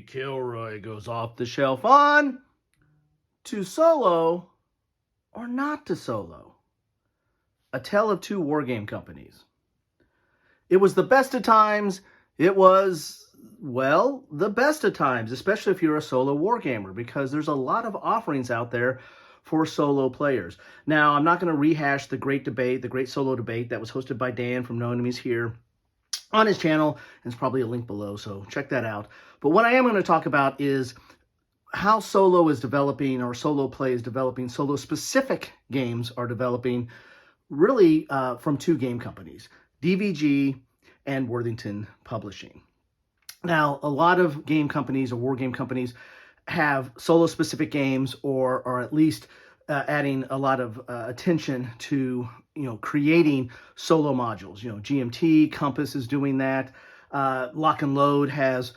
Kilroy goes off the shelf on to solo or not to solo. A tale of two wargame companies. It was the best of times. It was, well, the best of times, especially if you're a solo wargamer, because there's a lot of offerings out there for solo players. Now, I'm not going to rehash the great debate, the great solo debate that was hosted by Dan from No Enemies Here on his channel. There's probably a link below, so check that out. But what I am going to talk about is how solo is developing, or solo play is developing, solo-specific games are developing, really from two game companies, DVG and Worthington Publishing. Now, a lot of game companies or war game companies have solo-specific games, or at least adding a lot of attention to creating solo modules. GMT, Compass is doing that. Lock and Load has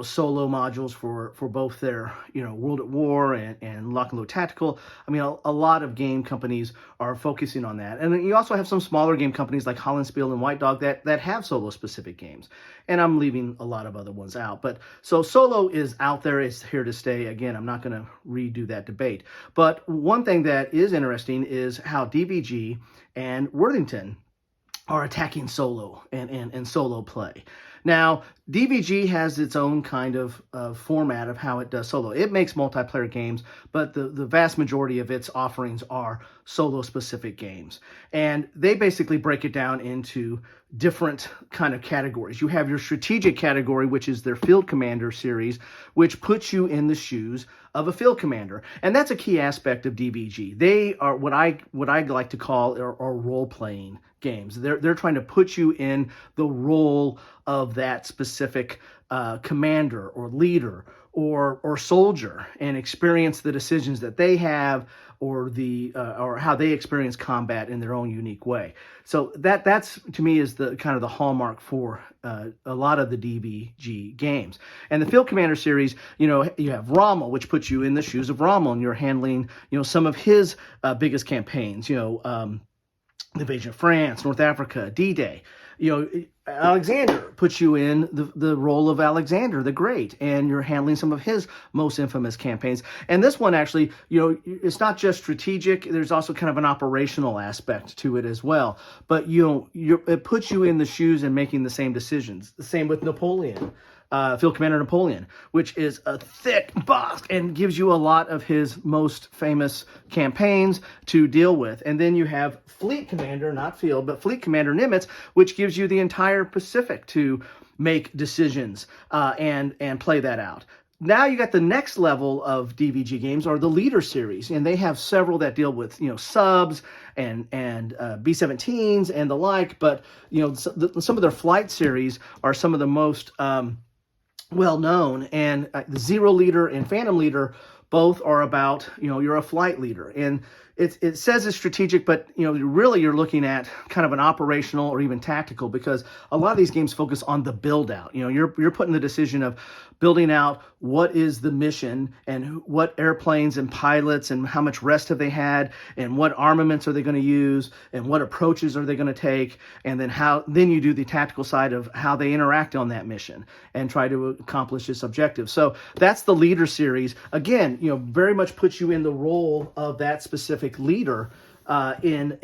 solo modules for both their World at War and Lock and Load Tactical. I mean, a lot of game companies are focusing on that. And then you also have some smaller game companies like Hollandspiel and White Dog that have solo specific games. And I'm leaving a lot of other ones out. But so solo is out there, it's here to stay. Again, I'm not going to redo that debate. But one thing that is interesting is how DVG and Worthington are attacking solo and solo play. Now, DVG has its own kind of format of how it does solo. It makes multiplayer games, but the vast majority of its offerings are solo-specific games. And they basically break it down into different kind of categories. You have your strategic category, which is their Field Commander series, which puts you in the shoes of a field commander. And that's a key aspect of DVG. They are what I like to call are role-playing games. They're trying to put you in the role of that specific commander or leader or soldier and experience the decisions that they have, or or how they experience combat in their own unique way. So that's to me is the kind of the hallmark for a lot of the DVG games. And the Field Commander series, you have Rommel, which puts you in the shoes of Rommel, and you're handling some of his biggest campaigns. The invasion of France, North Africa, D-Day. Alexander puts you in the role of Alexander the Great, and you're handling some of his most infamous campaigns. And this one actually, it's not just strategic. There's also kind of an operational aspect to it as well. But it puts you in the shoes and making the same decisions. The same with Napoleon. Field Commander Napoleon, which is a thick boss and gives you a lot of his most famous campaigns to deal with. And then you have Fleet Commander, not Field, but Fleet Commander Nimitz, which gives you the entire Pacific to make decisions and play that out. Now you got the next level of DVG games, are the Leader series, and they have several that deal with subs and B-17s and the like. But some of their Flight series are some of the most well-known, and the Zero Leader and Phantom Leader both are about, you're a flight leader. And it says it's strategic, but, really you're looking at kind of an operational or even tactical, because a lot of these games focus on the build out. You're putting the decision of building out what is the mission and what airplanes and pilots and how much rest have they had and what armaments are they going to use and what approaches are they going to take, and then you do the tactical side of how they interact on that mission and try to accomplish this objective. So that's the Leader series. Again, very much puts you in the role of that specific leader in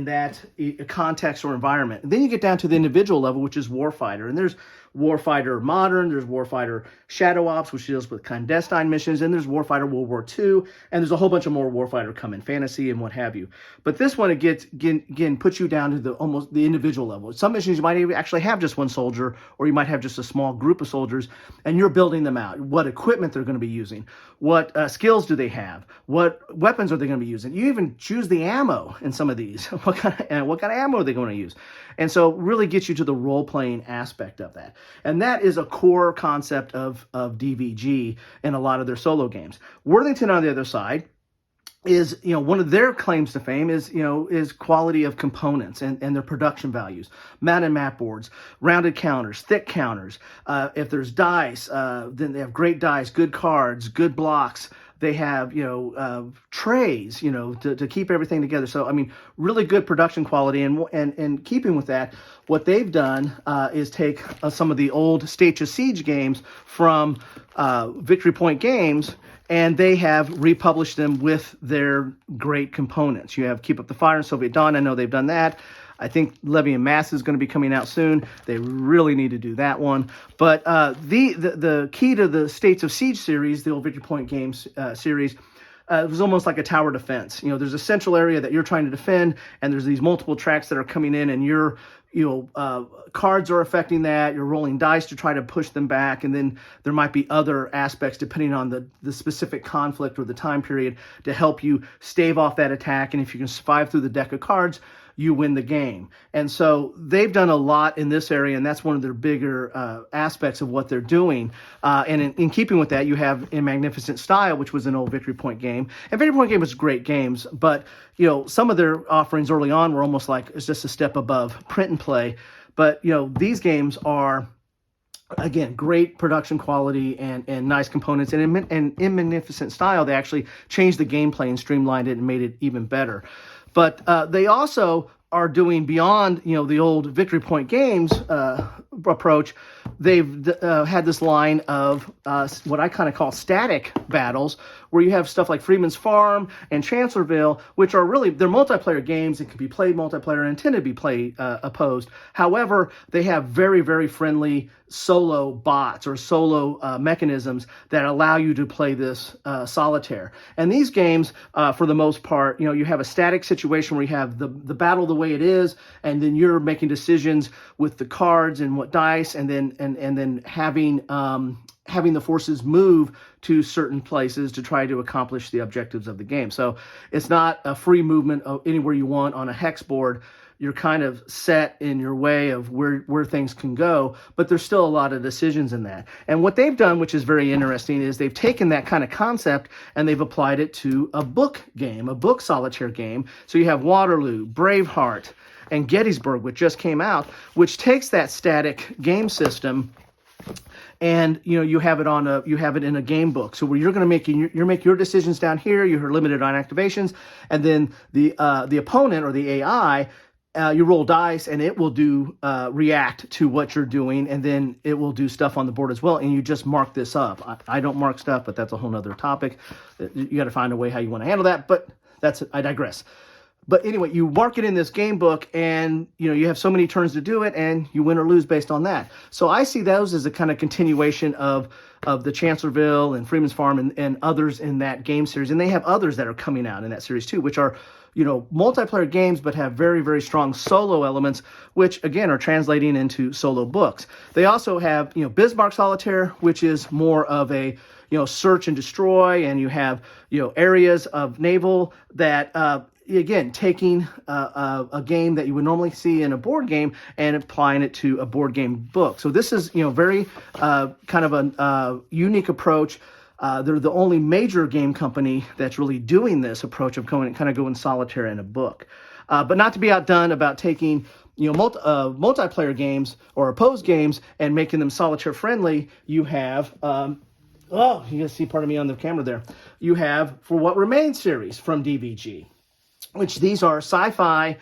that context or environment. And then you get down to the individual level, which is Warfighter. And there's Warfighter Modern, there's Warfighter Shadow Ops, which deals with clandestine missions, and there's Warfighter World War II, and there's a whole bunch of more Warfighter come in fantasy and what have you. But this one, again, puts you down to almost the individual level. Some missions you might actually have just one soldier, or you might have just a small group of soldiers, and you're building them out. What equipment they're going to be using, what skills do they have, what weapons are they going to be using. You even choose the ammo in some of these. What kind of ammo are they going to use? And so really gets you to the role-playing aspect of that. And that is a core concept of DVG in a lot of their solo games. Worthington, on the other side, is, one of their claims to fame is quality of components and their production values. Mounted map boards, rounded counters, thick counters. If there's dice, then they have great dice, good cards, good blocks, They have, trays, to keep everything together. So, I mean, really good production quality. And keeping with that, what they've done is take some of the old State of Siege games from Victory Point Games, and they have republished them with their great components. You have Keep Up the Fire and Soviet Dawn. I know they've done that. I think Levy and Mass is going to be coming out soon. They really need to do that one. But the key to the States of Siege series, the old Victory Point Games series, it was almost like a tower defense. There's a central area that you're trying to defend, and there's these multiple tracks that are coming in, and cards are affecting that. You're rolling dice to try to push them back, and then there might be other aspects depending on the specific conflict or the time period to help you stave off that attack. And if you can survive through the deck of cards, you win the game. And so they've done a lot in this area, and that's one of their bigger aspects of what they're doing. And in keeping with that, you have In Magnificent Style, which was an old Victory Point game. And Victory Point game was great games, but some of their offerings early on were almost like it's just a step above print and play. But these games are, again, great production quality and nice components. And in Magnificent Style, they actually changed the gameplay and streamlined it and made it even better. But they also are doing beyond, the old Victory Point Games approach. They've had this line of what I kind of call static battles, where you have stuff like Freeman's Farm and Chancellorsville, which are really, they're multiplayer games. It can be played multiplayer and intended to be played opposed. However, they have very, very friendly solo bots or solo mechanisms that allow you to play this solitaire. And these games, for the most part, you have a static situation where you have the battle the way it is, and then you're making decisions with the cards and what dice, and then having the forces move to certain places to try to accomplish the objectives of the game. So it's not a free movement of anywhere you want on a hex board. You're kind of set in your way of where things can go, but there's still a lot of decisions in that. And what they've done, which is very interesting, is they've taken that kind of concept and they've applied it to a book game, a book solitaire game. So you have Waterloo, Braveheart, and Gettysburg, which just came out, which takes that static game system, and you have it in a game book. So where you're going to make your decisions down here. You're limited on activations, and then the opponent or the AI. You roll dice, and it will react to what you're doing, and then it will do stuff on the board as well, and you just mark this up. I don't mark stuff, but that's a whole nother topic. You got to find a way how you want to handle that, but I digress. But anyway, you mark it in this game book, and you have so many turns to do it, and you win or lose based on that. So I see those as a kind of continuation of the Chancellorsville and Freeman's Farm and others in that game series. And they have others that are coming out in that series too, which are multiplayer games, but have very, very strong solo elements, which again are translating into solo books. They also have, Bismarck Solitaire, which is more of a, search and destroy, and you have, areas of naval that, again, taking a game that you would normally see in a board game and applying it to a board game book. So this is, very kind of a unique approach. They're the only major game company that's really doing this approach of kind of going solitaire in a book. But not to be outdone about taking multiplayer games or opposed games and making them solitaire friendly. You have you can see part of me on the camera there. You have For What Remains series from DVG, which these are sci-fi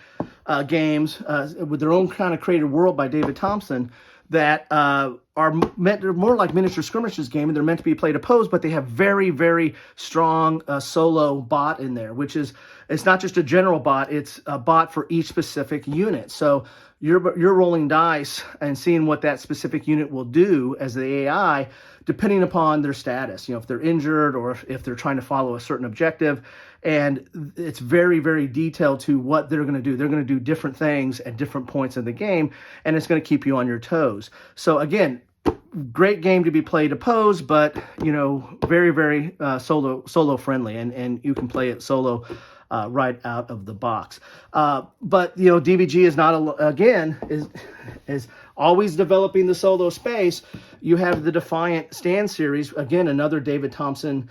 games with their own kind of created world by David Thompson that they're more like miniature skirmishes game, and they're meant to be played opposed, but they have very, very strong solo bot in there, which is, it's not just a general bot, it's a bot for each specific unit. So you're rolling dice and seeing what that specific unit will do as the AI, depending upon their status, if they're injured or if they're trying to follow a certain objective. And it's very, very detailed to what they're going to do. They're going to do different things at different points in the game, and it's going to keep you on your toes. So again, great game to be played opposed, but very, very solo friendly, and you can play it solo right out of the box. But DVG is not is always developing the solo space. You have the Defiant Stand series, again, another David Thompson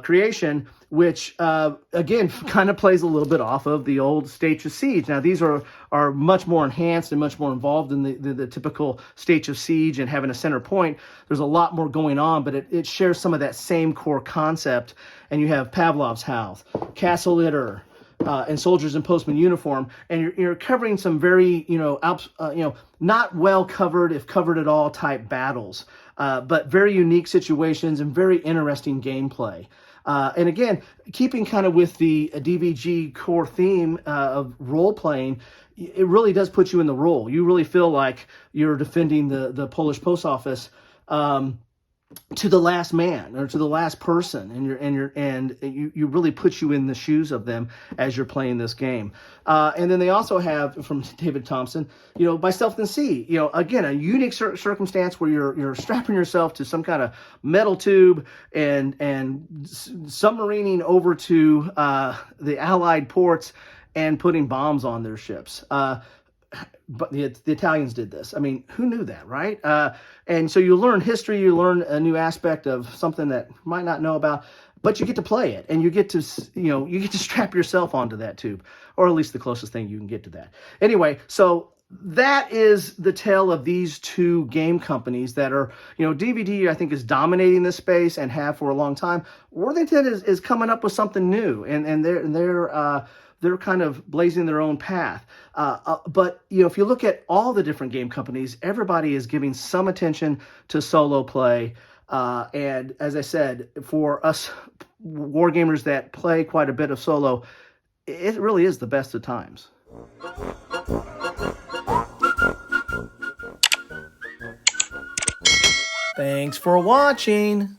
creation, which again kind of plays a little bit off of the old States of Siege. Now these are much more enhanced and much more involved in the typical States of Siege and having a center point. There's a lot more going on, but it shares some of that same core concept. And you have Pavlov's House, Castle Litter, and Soldiers in Postman Uniform, and you're covering some very not well covered, if covered at all, type battles, but very unique situations and very interesting gameplay. And again, keeping kind of with the DVG core theme of role playing, it really does put you in the role. You really feel like you're defending the Polish post office to the last man or to the last person, and you really put you in the shoes of them as you're playing this game. And then they also have from David Thompson, By Stealth and Sea, again, a unique circumstance where you're strapping yourself to some kind of metal tube and submarining over to the Allied ports and putting bombs on their ships. But the Italians did this. I mean, who knew that, right? And so you learn history, you learn a new aspect of something that you might not know about, but you get to play it, and you get to strap yourself onto that tube, or at least the closest thing you can get to that. Anyway, so that is the tale of these two game companies that are, DVD, I think, is dominating this space and have for a long time. Worthington is coming up with something new, and they're kind of blazing their own path. But, if you look at all the different game companies, everybody is giving some attention to solo play. And as I said, for us wargamers that play quite a bit of solo, it really is the best of times. Thanks for watching.